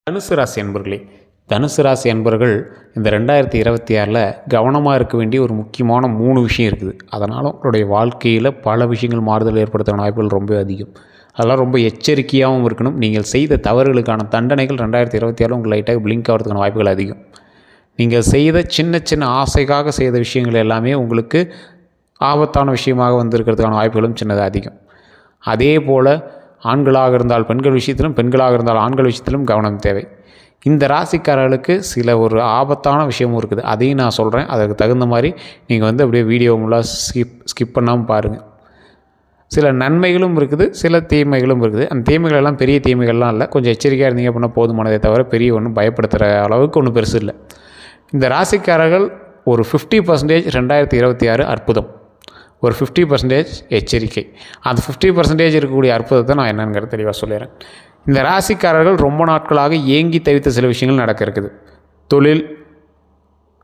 தனுசு ராசி அன்பர்களே, தனுசு ராசி அன்பர்கள் இந்த 2026 கவனமாக இருக்க வேண்டிய ஒரு முக்கியமான 3 விஷயம் இருக்குது. அதனால் உங்களுடைய வாழ்க்கையில் பல விஷயங்கள் மாறுதல் ஏற்படுத்துகிற வாய்ப்புகள் ரொம்ப அதிகம். அதெல்லாம் ரொம்ப எச்சரிக்கையாகவும் இருக்கணும். நீங்கள் செய்த தவறுகளுக்கான தண்டனைகள் 2026 உங்கள் லைட்டாக பிளிங்க் ஆகிறதுக்கான வாய்ப்புகள் அதிகம். நீங்கள் செய்த சின்ன சின்ன ஆசைக்காக செய்த விஷயங்கள் எல்லாமே உங்களுக்கு ஆபத்தான விஷயமாக வந்திருக்கிறதுக்கான வாய்ப்புகளும் சின்னதாக அதிகம். அதே போல் ஆண்களாக இருந்தால் பெண்கள் விஷயத்திலும், பெண்களாக இருந்தால் ஆண்கள் விஷயத்திலும் கவனம் தேவை. இந்த ராசிக்காரர்களுக்கு சில ஒரு ஆபத்தான விஷயமும் இருக்குது. அதையும் நான் சொல்கிறேன். அதற்கு தகுந்த மாதிரி நீங்கள் அப்படியே வீடியோ முழுவதும் ஸ்கிப் பண்ணாமல் பாருங்கள். சில நன்மைகளும் இருக்குது, சில தீமைகளும் இருக்குது. அந்த தீமைகள் எல்லாம் பெரிய தீமைகள்லாம் இல்லை. கொஞ்சம் எச்சரிக்கையாக இருந்தீங்க அப்படின்னா போதுமானதே தவிர பெரிய ஒன்றும் பயப்படுத்துகிற அளவுக்கு ஒன்றும் பெருசு இல்லை. இந்த ராசிக்காரர்கள் ஒரு 50% 2026 அற்புதம், ஒரு 50% எச்சரிக்கை. அந்த 50% இருக்கக்கூடிய அற்புதத்தை நான் என்னங்கிறது தெளிவாக சொல்லிடுறேன். இந்த ராசிக்காரர்கள் ரொம்ப நாட்களாக ஏங்கி தவித்த சில விஷயங்கள் நடக்க இருக்குது. தொழில்,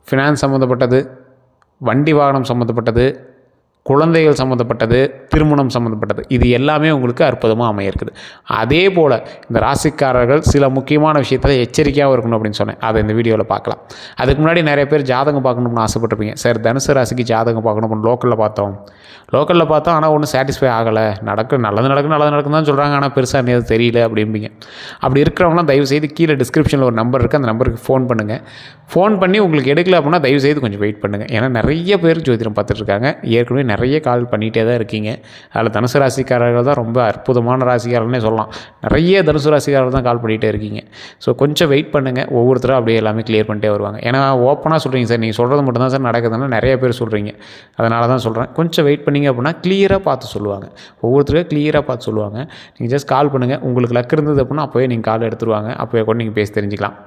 ஃபினான்ஸ் சம்மந்தப்பட்டது, வண்டி வாகனம் சம்மந்தப்பட்டது, குழந்தைகள் சம்மந்தப்பட்டது, திருமணம் சம்மந்தப்பட்டது, இது எல்லாமே உங்களுக்கு அற்புதமாக அமையிருக்குது. அதே போல் இந்த ராசிக்காரர்கள் சில முக்கியமான விஷயத்தில் எச்சரிக்கையாக இருக்கணும் அப்படின்னு சொன்னேன். அதை இந்த வீடியோவில் பார்க்கலாம். அதுக்கு முன்னாடி நிறைய பேர் ஜாதகம் பார்க்கணும்னு ஆசைப்பட்டிருப்பீங்க. சார், தனுசு ராசிக்கு ஜாதகம் பார்க்கணும், லோக்கலில் பார்த்தோம், ஆனால் ஒன்றும் சாட்டிஸ்ஃபை ஆகலை, நல்லது நடக்கும் தான் சொல்கிறாங்க, ஆனால் பெருசாக எதுவும் தெரியல அப்படிம்பீங்க. அப்படி இருக்கிறவங்களாம் தயவுசெய்து கீழே டிஸ்கிரிப்ஷனில் ஒரு நம்பர் இருக்குது, அந்த நம்பருக்கு ஃபோன் பண்ணுங்கள். ஃபோன் பண்ணி உங்களுக்கு எடுக்கல அப்படின்னா தயவுசெய்து கொஞ்சம் வெயிட் பண்ணுங்கள். ஏன்னா நிறைய பேர் ஜோதிடம் பார்த்துட்ருக்காங்க. ஏற்கனவே நிறைய கால் பண்ணிகிட்டே தான் இருக்கீங்க. அதில் தனுசு ராசிக்காரர்கள் தான் ரொம்ப அற்புதமான ராசிக்காரர்கள்னே சொல்லலாம். நிறைய தனுசு ராசிக்காரர்கள் தான் கால் பண்ணிகிட்டே இருக்கீங்க. ஸோ கொஞ்சம் வெயிட் பண்ணுங்கள். ஒவ்வொருத்தரும் அப்படியே எல்லாமே கிளியர் பண்ணிட்டே வருவாங்க. ஏன்னா ஓப்பனாக சொல்கிறீங்க சார், நீங்கள் சொல்கிறது மட்டும் தான் சார் நடக்குதுன்னு நிறைய பேர் சொல்கிறீங்க. அதனால தான் சொல்கிறேன், கொஞ்சம் வெயிட் பண்ணிங்க அப்படின்னா கிளியராக பார்த்து சொல்லுவாங்க. ஒவ்வொருத்தருக்கும் கிளியராக பார்த்து சொல்லுவாங்க. நீங்கள் ஜஸ்ட் கால் பண்ணுங்கள். உங்களுக்கு லக் இருந்தது அப்படின்னா அப்போவே நீங்கள் கால் எடுத்துருவாங்க. அப்போவே கூட நீங்கள் பேசி தெரிஞ்சுக்கலாம்.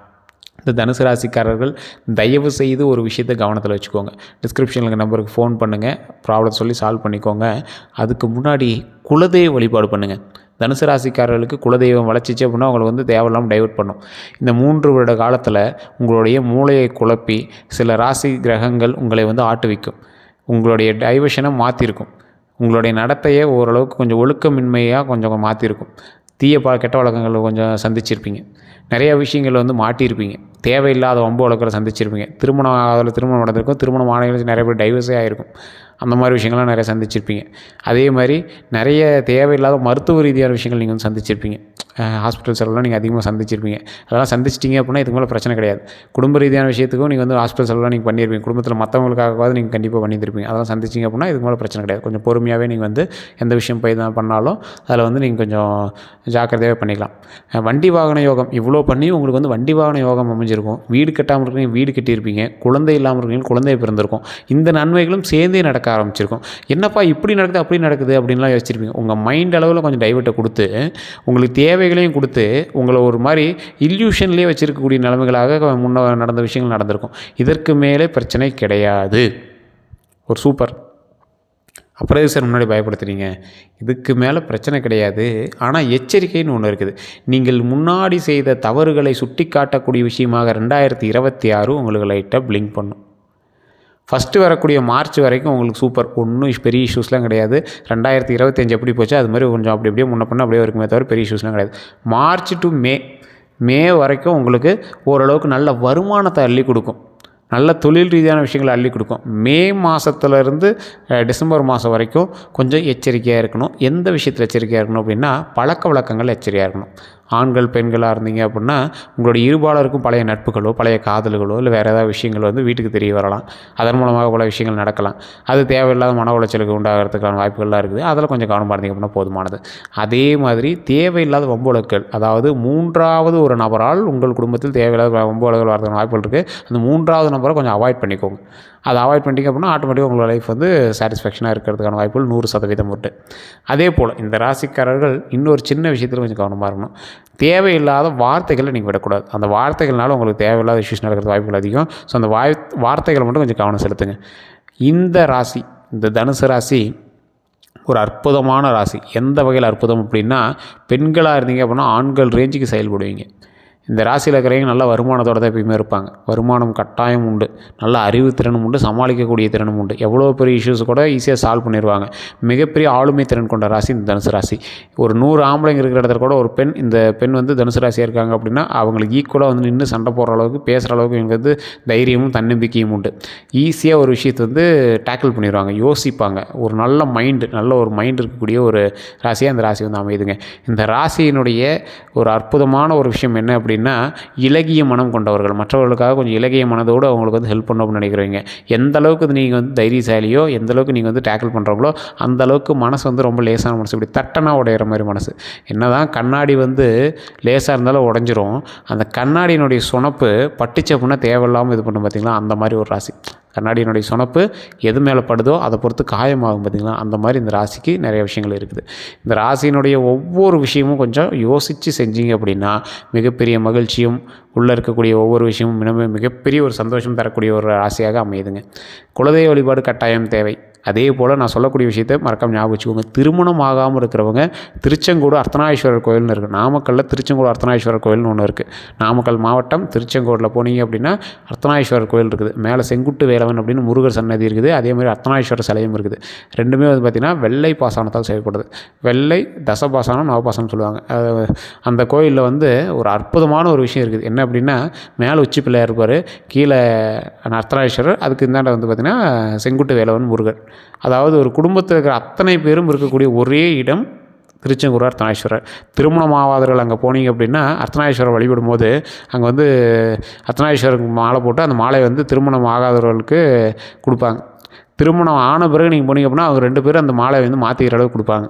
இந்த தனுசு ராசிக்காரர்கள் தயவு செய்து ஒரு விஷயத்தை கவனத்தில் வச்சுக்கோங்க. டிஸ்கிரிப்ஷனில் நம்பருக்கு ஃபோன் பண்ணுங்கள், ப்ராப்ளம் சொல்லி சால்வ் பண்ணிக்கோங்க. அதுக்கு முன்னாடி குலதெய்வ வழிபாடு பண்ணுங்கள். தனுசு ராசிக்காரர்களுக்கு குலதெய்வம் வளர்ச்சிச்சு அப்படின்னா அவங்களை தேவையில்லாமல் டைவர்ட் பண்ணும். இந்த 3 வருட காலத்தில் உங்களுடைய மூளையை குழப்பி சில ராசி கிரகங்கள் உங்களை ஆட்டுவிக்கும். உங்களுடைய டைவர்ஷனை மாற்றிருக்கும். உங்களுடைய நடத்தையை ஓரளவுக்கு கொஞ்சம் ஒழுக்கமின்மையாக கொஞ்சம் மாற்றிருக்கும். கெட்ட வழக்கங்கள் கொஞ்சம் சந்திச்சிருப்பீங்க. நிறைய விஷயங்கள் மாட்டியிருப்பீங்க. தேவையில்லாத வம்பு வழக்கில் சந்திச்சிருப்பீங்க. திருமணம் நடந்திருக்கும். திருமணம் ஆணைகள் நிறைய பேர் டைவர்ஸே ஆகிருக்கும். அந்த மாதிரி விஷயங்கள்லாம் நிறைய சந்திச்சிருப்பீங்க. அதே மாதிரி நிறைய தேவையில்லாத மருத்துவ ரீதியான விஷயங்கள் நீங்கள் சந்திச்சிருப்பீங்க. ஹாஸ்பிட்டல் செலவுலாம் நீங்கள் அதிகமாக சந்திச்சிருப்பீங்க. அதெல்லாம் சந்திச்சிட்டிங்க அப்படின்னா இதுக்கு மேலே பிரச்சனை கிடையாது. குடும்ப ரீதியான விஷயத்துக்கும் நீங்கள் ஹாஸ்பிட்டல் செலவுலாம் நீங்கள் பண்ணியிருப்பீங்க. குடும்பத்தில் மற்றவங்களுக்காகவாது நீங்கள் கண்டிப்பாக பண்ணியிருப்பீங்க. அதெல்லாம் சந்திச்சிங்க அப்படின்னா இதுக்கு மேலே பிரச்சனை கிடையாது. கொஞ்சம் பொறுமையாகவே நீங்கள் எந்த விஷயம் போய் தான் பண்ணாலும் அதில் நீங்கள் கொஞ்சம் ஜாக்கிரதையாகவே பண்ணிக்கலாம். வண்டி வாகன யோகம் இவ்வளோ பண்ணி உங்களுக்கு வண்டி வாகன யோகம் அமைஞ்சிருக்கும். வீடு கட்டாமல் இருக்கீங்க, வீடு கட்டியிருப்பீங்க. குழந்தை இல்லாமல் இருக்கீங்க, குழந்தை பிறந்திருக்கும். இந்த நன்மைகளும் சேர்ந்தே நடக்க ஆரம்பிச்சிருக்கும். என்னப்பா இப்படி நடக்குது அப்படி நடக்குது அப்படின்லாம் யோசிச்சிருப்பீங்க. உங்கள் மைண்ட் அளவில் கொஞ்சம் டைவர்ட்டை கொடுத்து உங்களுக்கு தேவைகளையும் கொடுத்து உங்களை ஒரு மாதிரி இல்யூஷன்லேயே வச்சுருக்கக்கூடிய நிலைமைகளாக முன்ன நடந்த விஷயங்கள் நடந்திருக்கும். இதற்கு மேலே பிரச்சனை கிடையாது. ஒரு சூப்பர். அப்புறம் சார் முன்னாடி பயப்படுத்துறீங்க? இதுக்கு மேலே பிரச்சனை கிடையாது. ஆனால் எச்சரிக்கைன்னு ஒன்று இருக்குது. நீங்கள் முன்னாடி செய்த தவறுகளை சுட்டி காட்டக்கூடிய விஷயமாக 2026 உங்களுக்கு லைட்டாக பிளிங்க் பண்ணும். ஃபஸ்ட்டு வரக்கூடிய மார்ச் வரைக்கும் உங்களுக்கு சூப்பர். ஒன்றும் பெரிய இஷ்யூஸ்லாம் கிடையாது. 2025 எப்படி போச்சு அது மாதிரி கொஞ்சம் அப்படியே முன்ன பண்ண அப்படியே இருக்குமே தவிர பெரிய இஷ்யூஸ்லாம் கிடையாது. மார்ச் டு மே வரைக்கும் உங்களுக்கு ஓரளவுக்கு நல்ல வருமானத்தை அள்ளி கொடுக்கும். நல்ல தொழில் ரீதியான விஷயங்களை அள்ளி கொடுக்கும். மே மாதத்துலேருந்து டிசம்பர் மாதம் வரைக்கும் கொஞ்சம் எச்சரிக்கையாக இருக்கணும். எந்த விஷயத்தில் எச்சரிக்கையாக இருக்கணும் அப்படின்னா பழக்க வழக்கங்கள் எச்சரிக்கையாக இருக்கணும். ஆண்கள் பெண்களாக இருந்தீங்க அப்படின்னா உங்களுடைய இருபாலருக்கும் பழைய நட்புகளோ பழைய காதல்களோ இல்லை வேறு ஏதாவது விஷயங்கள் வீட்டுக்கு தெரிய வரலாம். அதன் மூலமாக பல விஷயங்கள் நடக்கலாம். அது தேவையில்லாத மன உளைச்சலுக்கு உண்டாகிறதுக்கான வாய்ப்புகள்லாம் இருக்குது. அதில் கொஞ்சம் கவனமாக இருந்தீங்க அப்படின்னா போதுமானது. அதே மாதிரி தேவையில்லாத வம்பு வழக்குகள், அதாவது 3வது ஒரு நபரால் உங்கள் குடும்பத்தில் தேவையில்லாத வம்பு வழக்குகள் வரதுக்கான வாய்ப்புகள் இருக்குது. அந்த 3வது நபரை கொஞ்சம் அவாய்ட் பண்ணிக்கோங்க. அதை அவாய்ட் பண்ணிட்டீங்க அப்படின்னா ஆட்டோமேட்டிக்காக உங்களோட லைஃப் சாட்டிஸ்ஃபேக்ஷனாக இருக்கிறதுக்கான வாய்ப்புகள் 100% உண்டு. அதே போல் இந்த ராசிக்காரர்கள் இன்னொரு சின்ன விஷயத்தில் கொஞ்சம் கவனமாக இருக்கணும். தேவையில்லாத வார்த்தைகளை நீங்கள் விடக்கூடாது. அந்த வார்த்தைகள்னால உங்களுக்கு தேவையில்லாத இஷ்யூஸ் நடக்கிறது வாய்ப்புகள் அதிகம். ஸோ அந்த வார்த்தைகளை மட்டும் கொஞ்சம் கவனம் செலுத்துங்க. இந்த ராசி, இந்த தனுசு ராசி ஒரு அற்புதமான ராசி. எந்த வகையில் அற்புதம் அப்படின்னா, பெண்களாக இருந்தீங்க அப்படின்னா ஆண்கள் ரேஞ்சுக்கு செயல்படுவீங்க. இந்த ராசியில் இருக்கிறவங்க நல்ல வருமானத்தோட தான் எப்பயுமே இருப்பாங்க. வருமானம் கட்டாயம் உண்டு. நல்ல அறிவுத்திறனும் உண்டு, சமாளிக்கக்கூடிய திறனும் உண்டு. எவ்வளோ பெரிய இஷ்யூஸ் கூட ஈஸியாக சால்வ் பண்ணிடுவாங்க. மிகப்பெரிய ஆளுமை திறன் கொண்ட ராசி இந்த தனுசு ராசி. ஒரு 100 ஆம்பளைங்க இருக்கிற இடத்துல கூட ஒரு பெண், இந்த பெண் வந்து தனுசு ராசியாக இருக்காங்க அப்படின்னா அவங்களுக்கு ஈக்குவலாக வந்து நின்று சண்டை போடுற அளவுக்கு, பேசுகிற அளவுக்கு இவங்க வந்து தைரியமும் தன்னம்பிக்கையும் உண்டு. ஈஸியாக ஒரு விஷயத்தை வந்து டேக்கிள் பண்ணிடுவாங்க, யோசிப்பாங்க. ஒரு நல்ல ஒரு மைண்ட் இருக்கக்கூடிய ஒரு ராசியாக இந்த ராசி வந்து அமையுதுங்க. இந்த ராசியினுடைய ஒரு அற்புதமான ஒரு விஷயம் என்ன அப்படின்னா, இலகிய மனம் கொண்டவர்கள். மற்றவர்களுக்காக கொஞ்சம் இலகிய மனதோடு அவங்களுக்கு வந்து ஹெல்ப் பண்ணணும்னு நினைக்கிறவங்க. எந்த அளவுக்கு நீங்கள் வந்து தைரியசாலியோ, எந்த அளவுக்கு நீங்கள் வந்து டேக்கிள் பண்ணுறவங்களோ அந்த அளவுக்கு மனசு வந்து ரொம்ப லேசான மனசு. இப்படி தட்டனா உடையிற மாதிரி மனசு. என்னதான் கண்ணாடி வந்து லேசாக இருந்தாலும் உடஞ்சிரும், அந்த கண்ணாடியினுடைய சுணப்பு பட்டுச்சு அப்படின்னா தேவையில்லாமல் இது பண்ணும் பார்த்திங்களா, அந்த மாதிரி ஒரு ராசி. கண்ணாடியினுடைய சுணப்பு எது மேலே படுதோ அதை பொறுத்து காயமாகும் பார்த்திங்களா, அந்த மாதிரி இந்த ராசிக்கு நிறைய விஷயங்கள் இருக்குது. இந்த ராசியினுடைய ஒவ்வொரு விஷயமும் கொஞ்சம் யோசித்து செஞ்சீங்க அப்படின்னா மிகப்பெரிய மகிழ்ச்சியும், உள்ளே இருக்கக்கூடிய ஒவ்வொரு விஷயமும் மிகப்பெரிய ஒரு சந்தோஷம் தரக்கூடிய ஒரு ராசியாக அமையுதுங்க. குலதெய்வ வழிபாடு கட்டாயம் தேவை. அதே போல் நான் சொல்லக்கூடிய விஷயத்தை மறக்காம ஞாபகம் வச்சுக்கோங்க. திருமணம் ஆகாமல் இருக்கிறவங்க திருச்செங்கோடு அர்த்தநாரீஸ்வரர் கோயில்னு இருக்குது. நாமக்கல்லில் திருச்செங்கோடு அர்த்தநாரீஸ்வரர் கோயில்னு ஒன்று இருக்குது. நாமக்கல் மாவட்டம் திருச்செங்கோடில் போனீங்க அப்படின்னா அர்த்தநாரீஸ்வரர் கோயில் இருக்குது. மேலே செங்குட்டு வேலவன் அப்படின்னு முருகர் சன்னதி இருக்குது. அதே மாதிரி அர்த்தநாரீஸ்வரர் சிலையும் இருக்குது. ரெண்டுமே வந்து பார்த்திங்கன்னா வெள்ளை பாசானத்தால் செய்யப்படுது. வெள்ளை தசபாசானம், நவபாசனம் சொல்லுவாங்க. அந்த கோயிலில் வந்து ஒரு அற்புதமான ஒரு விஷயம் இருக்குது. என்ன அப்படின்னா, மேலே உச்சி பிள்ளையார் இருப்பார், கீழே அர்த்தநாரீஸ்வரர், அதுக்கு இந்தாண்ட வந்து பார்த்திங்கன்னா செங்குட்டு வேலவன் முருகர். அதாவது ஒரு குடும்பத்தில் இருக்கிற அத்தனை பேரும் இருக்கக்கூடிய ஒரே இடம் திருச்செங்கோடு அர்த்தநாரீஸ்வரர். திருமணம் ஆகாதவர்கள் அங்கே போனீங்க அப்படின்னா அர்த்தநாரீஸ்வரர் வழிபடும் போது அங்கே வந்து அர்த்தநாரீஸ்வரருக்கு மாலை போட்டு அந்த மாலையை வந்து திருமணம் ஆகாதவர்களுக்கு கொடுப்பாங்க. திருமணம் ஆன பிறகு நீங்கள் போனீங்க அப்படின்னா அவங்க 2 பேரும் அந்த மாலையை வந்து மாற்றிக்கிற அளவுக்கு கொடுப்பாங்க.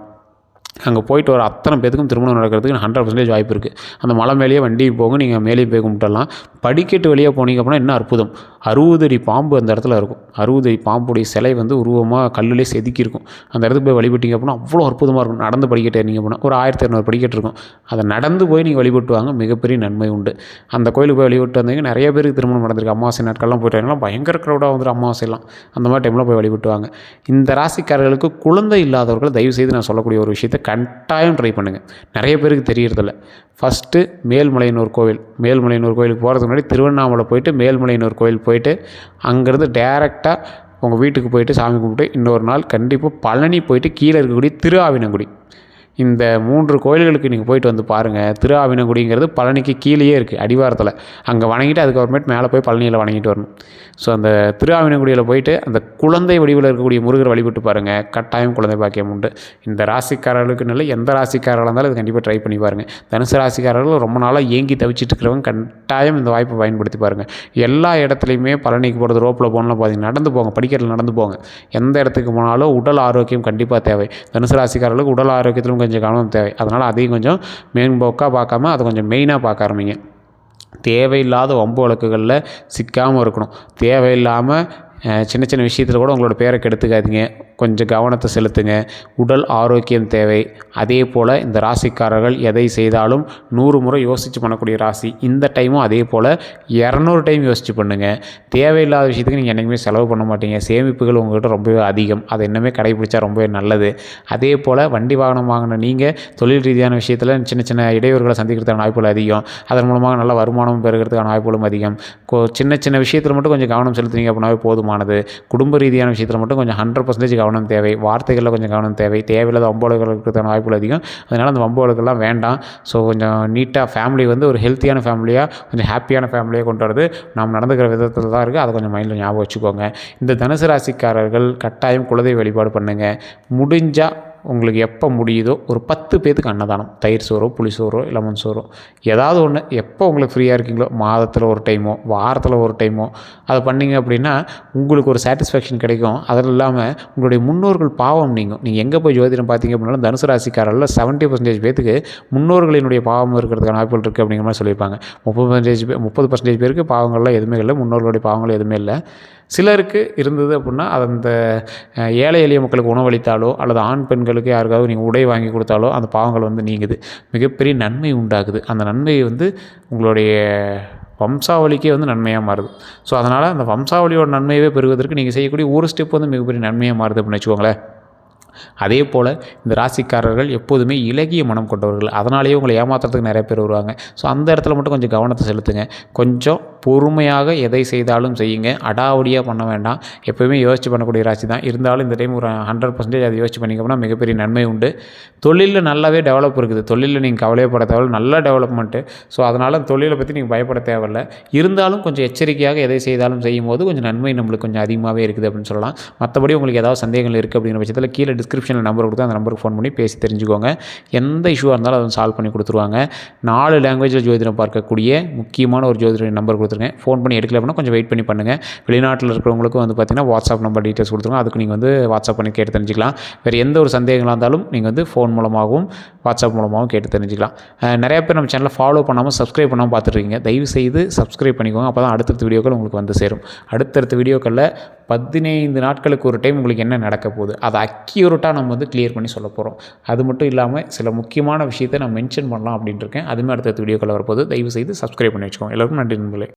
அங்கே போயிட்டு வர அத்தனை பேத்துக்கும் திருமணம் நடக்கிறதுக்கு 100% வாய்ப்பு இருக்குது. அந்த மலை மேலேயே வண்டி போகும், நீங்கள் மேலேயே போய் கும்பிட்டுடலாம். படிக்கட்டு வழியாக போனீங்க அப்படின்னா இன்னும் அற்புதம். 60 அடி பாம்பு அந்த இடத்துல இருக்கும். 60 அடி பாம்புடைய சிலை வந்து உருவமாக கல்லுலேயே செதுக்கி இருக்கும். அந்த இடத்துக்கு போய் வழிபட்டீங்க அப்படின்னா அவ்வளோ அற்புதமாக இருக்கும். நடந்து படிக்கட்டு ஏறினீங்க அப்படின்னா ஒரு 1200 படிக்கட்டு இருக்கும். அதை நடந்து போய் நீங்கள் வழிபட்டு வாங்க, மிகப்பெரிய நன்மை உண்டு. அந்த கோயிலுக்கு போய் வழிபட்டு வந்தீங்க, நிறைய பேருக்கு திருமணம் நடந்திருக்கு. அமாவாசை நாட்கள்லாம் போய்ட்டு வரீங்களா, பயங்கர க்ரௌடாக வந்துடும் அமாவாசைலாம். அந்த மாதிரி டைமில் போய் வழிபட்டு வாங்க. இந்த ராசிக்காரர்களுக்கு குழந்தை இல்லாதவர்கள் தயவுசெய்து நான் சொல்லக்கூடிய ஒரு விஷயத்தை கட்டாயம் ட்ரை பண்ணுங்கள். நிறைய பேருக்கு தெரியறதில்ல. ஃபஸ்ட்டு மேல்மலையனூர் கோயிலுக்கு போகிறதுக்கு முன்னாடி திருவண்ணாமலை போயிட்டு மேல்மலையனூர் கோயில் போயிட்டு அங்கேருந்து டேரெக்டாக உங்கள் வீட்டுக்கு போயிட்டு சாமி கும்பிட்டு இன்னொரு நாள் கண்டிப்பாக பழனி போயிட்டு கீழே இருக்கக்கூடிய திருஆவினங்குடி, இந்த 3 கோயில்களுக்கு நீங்கள் போயிட்டு வந்து பாருங்கள். திருஆவினங்குடிங்கிறது பழனிக்கு கீழேயே இருக்குது, அடிவாரத்தில். அங்கே வணங்கிட்டு அதுக்கப்புறமேட்டு மேலே போய் பழனியில் வணங்கிட்டு வரணும். ஸோ அந்த திருஆவினங்குடியில் போயிட்டு அந்த குழந்தை வடிவில் இருக்கக்கூடிய முருகர் வழிபட்டு பாருங்கள், கட்டாயம் குழந்தை பாக்கியம் உண்டு. இந்த ராசிக்காரர்களுக்கு இல்லை, எந்த ராசிக்காரர்களாக இருந்தாலும் இது கண்டிப்பாக ட்ரை பண்ணி பாருங்கள். தனுசு ராசிக்காரர்கள் ரொம்ப நாளாக ஏங்கி தவிச்சிட்டு இருக்கிறவங்க கட்டாயம் இந்த வாய்ப்பை பயன்படுத்தி பாருங்கள். எல்லா இடத்துலையுமே பழனிக்கு போகிறது, ரோப்பில் போகணும்னு பார்த்தீங்கன்னா நடந்து போங்க, படிக்கட்டில் நடந்து போங்க. எந்த இடத்துக்கு போனாலும் உடல் ஆரோக்கியம் கண்டிப்பாக தேவை. தனுசு ராசிக்காரர்களுக்கு உடல் ஆரோக்கியத்திலும் கொஞ்சம் கவனம் தேவை. அதனால் அதையும் கொஞ்சம் மேம்போக்காக பார்க்காம அதை கொஞ்சம் மெயினாக பார்க்க ஆரம்பிங்க. தேவையில்லாத வம்பு வழக்குகளில் சிக்காமல் இருக்கணும். தேவையில்லாமல் சின்ன சின்ன விஷயத்தில் கூட உங்களோட பேரை கெடுத்துக்காதீங்க. கொஞ்சம் கவனத்தை செலுத்துங்க. உடல் ஆரோக்கியம் தேவை. அதே போல் இந்த ராசிக்காரர்கள் எதை செய்தாலும் 100 முறை யோசித்து பண்ணக்கூடிய ராசி. இந்த டைமும் அதே போல் 200 டைம் யோசித்து பண்ணுங்கள். தேவையில்லாத விஷயத்துக்கு நீங்கள் என்றைக்குமே செலவு பண்ண மாட்டீங்க. சேமிப்புகள் உங்கள்கிட்ட ரொம்பவே அதிகம். அதை இன்னமே கடைபிடிச்சா ரொம்பவே நல்லது. அதே போல் வண்டி வாகனம் வாங்கின நீங்கள் தொழில் ரீதியான விஷயத்தில் சின்ன சின்ன இடையூறுகளை சந்திக்கிறதுக்கான வாய்ப்புகள் அதிகம். அதன் மூலமாக நல்ல வருமானம் பெறுகிறதுக்கான வாய்ப்புகளும் அதிகம். சின்ன சின்ன விஷயத்தில் மட்டும் கொஞ்சம் கவனம் செலுத்துனீங்க அப்படின்னாவே போதுமானது. குடும்ப ரீதியான விஷயத்தில் மட்டும் கொஞ்சம் 100% கவனம் தேவை. வார்த்தைகளில் கொஞ்சம் கவனம் தேவை. தேவையில்லாத வம்போடுகள் இருக்கிறதுக்கான வாய்ப்புகள் அதிகம். அதனால் அந்த வம்போடுகள்லாம் வேண்டாம். ஸோ கொஞ்சம் நீட்டாக ஃபேமிலி வந்து ஒரு ஹெல்த்தியான ஃபேமிலியாக, கொஞ்சம் ஹாப்பியான ஃபேமிலியாக கொண்டு வரது நாம் நடந்துக்கிற விதத்தில் தான் இருக்குது. அதை கொஞ்சம் மைண்டில் ஞாபகம் வச்சுக்கோங்க. இந்த தனுசு ராசிக்காரர்கள் கட்டாயம் குலதெய்வ வழிபாடு பண்ணுங்கள். முடிஞ்சால் உங்களுக்கு எப்போ முடியுதோ ஒரு 10 பேத்துக்கு அன்னதானம், தயிர் சோறோ புளி சோறோ லெமன் சோறோ ஏதாவது ஒன்று, எப்போ உங்களுக்கு ஃப்ரீயாக இருக்கீங்களோ மாதத்தில் ஒரு டைமோ வாரத்தில் ஒரு டைமோ அதை பண்ணிங்க அப்படின்னா உங்களுக்கு ஒரு சாட்டிஸ்ஃபேக்ஷன் கிடைக்கும். அதில் இல்லாமல் உங்களுடைய முன்னோர்கள் பாவம் நீங்கள் எங்கே போய் ஜோதிடம் பார்த்தீங்க அப்படின்னாலும் தனுசு ராசிக்காரர்கள் 70% பேத்துக்கு முன்னோர்களினுடைய பாவம் இருக்கிறதுக்கான வாய்ப்புகள் இருக்குது அப்படிங்கிற மாதிரி சொல்லியிருப்பாங்க. 30% பேருக்கு பாவங்கள்லாம் எதுவுமே இல்லை, முன்னோர்களுடைய பாவங்கள் எதுவுமே இல்லை. சிலருக்கு இருந்தது அப்படின்னா அது அந்த ஏழை எளிய மக்களுக்கு உணவளித்தாலோ அல்லது ஆண் பெண்களுக்கு யாருக்காவது நீங்கள் உடை வாங்கி கொடுத்தாலோ அந்த பாவங்கள் வந்து நீங்குது. மிகப்பெரிய நன்மை உண்டாகுது. அந்த நன்மை வந்து உங்களுடைய வம்சாவளிக்கே வந்து நன்மையாக மாறுது. ஸோ அதனால் அந்த வம்சாவளியோட நன்மையவே பெறுவதற்கு நீங்கள் செய்யக்கூடிய ஒரு ஸ்டெப் வந்து மிகப்பெரிய நன்மையாக மாறுது அப்படின்னு வச்சுக்கோங்களேன். அதே போல் இந்த ராசிக்காரர்கள் எப்போதுமே இலகிய மனம் கொண்டவர்கள். அதனாலேயே உங்களை ஏமாத்துறதுக்கு நிறைய பேர் வருவாங்க. ஸோ அந்த இடத்துல மட்டும் கொஞ்சம் கவனத்தை செலுத்துங்க. கொஞ்சம் பொறுமையாக எதை செய்தாலும் செய்யுங்க. அடாவடியாக பண்ண வேண்டாம். எப்போவுமே யோசித்து பண்ணக்கூடிய ராசி தான். இருந்தாலும் இந்த டைம் ஒரு 100% அதை யோசிச்சு பண்ணிங்கன்னா மிகப்பெரிய நன்மை உண்டு. தொழிலில் நல்லாவே டெவலப் இருக்குது. தொழிலில் நீங்கள் கவலைப்பட தேவையில்ல. நல்ல டெவலப்மெண்ட்டு. ஸோ அதனால் தொழிலை பற்றி நீங்கள் பயப்பட தேவையில்ல. இருந்தாலும் கொஞ்சம் எச்சரிக்கையாக எதை செய்தாலும் செய்யும்போது கொஞ்சம் நன்மை நம்மளுக்கு கொஞ்சம் அதிகமாகவே இருக்குது அப்படின்னு சொல்லலாம். மற்றபடி உங்களுக்கு ஏதாவது சந்தேகங்கள் இருக்குது அப்படிங்கிற பட்சத்தில் கீழே டிஸ்கிரிப்ஷனில் நம்பர் கொடுத்து அந்த நம்பருக்கு ஃபோன் பண்ணி பேசி தெரிஞ்சுக்கோங்க. எந்த இஷ்யூவாக இருந்தாலும் அதை சால்வ் பண்ணி கொடுத்துருவாங்க. 4 லாங்குவேஜில் ஜோதிடம் பார்க்கக்கூடிய முக்கியமான ஒரு ஜோதிட நம்பர் கொடுத்துருக்கேன். ஃபோன் பண்ணி எடுக்கல அப்படின்னா கொஞ்சம் வெயிட் பண்ணி பண்ணுங்கள். வெளிநாட்டில் இருக்கிறவங்களுக்கும் பார்த்தீங்கன்னா வாட்ஸ்அப் நம்பர் டீட்டெயில்ஸ் கொடுத்துருங்க. அதுக்கு நீங்கள் வாட்ஸ்அப் பண்ணி கேட்டு தெரிஞ்சுக்கலாம். வேறு எந்த ஒரு சந்தேகங்களாக இருந்தாலும் நீங்கள் ஃபோன் மூலமாகவும் வாட்ஸ்அப் மூலமாகவும் கேட்டு தெரிஞ்சுக்கலாம். நிறைய பேர் நம்ம சேனலை ஃபாலோ பண்ணாமல் சப்ஸ்கிரைப் பண்ணாமல் பார்த்துருக்கீங்க. தயவுசெய்து சப்ஸ்கிரைப் பண்ணிக்கோங்க. அப்போ தான் அடுத்தடுத்த வீடியோக்கள் உங்களுக்கு சேரும். அடுத்தடுத்த வீடியோக்களில் 15 நாட்களுக்கு ஒரு டைம் உங்களுக்கு என்ன நடக்க போகுது அதை அக்யூரேட்டாக நம்ம கிளியர் பண்ணி சொல்ல போகிறோம். அது மட்டும் இல்லாமல் சில முக்கியமான விஷயத்தை நான் மென்ஷன் பண்ணலாம் அப்படின்ட்டு இருக்கேன். அதுவுமே அடுத்தடுத்த வீடியோக்களில் வரப்போகுது. தயவுசெய்து சப்ஸ்கிரைப் பண்ணி வச்சுக்கோங்க. எல்லாருக்கும் நன்றி நண்பர்களே.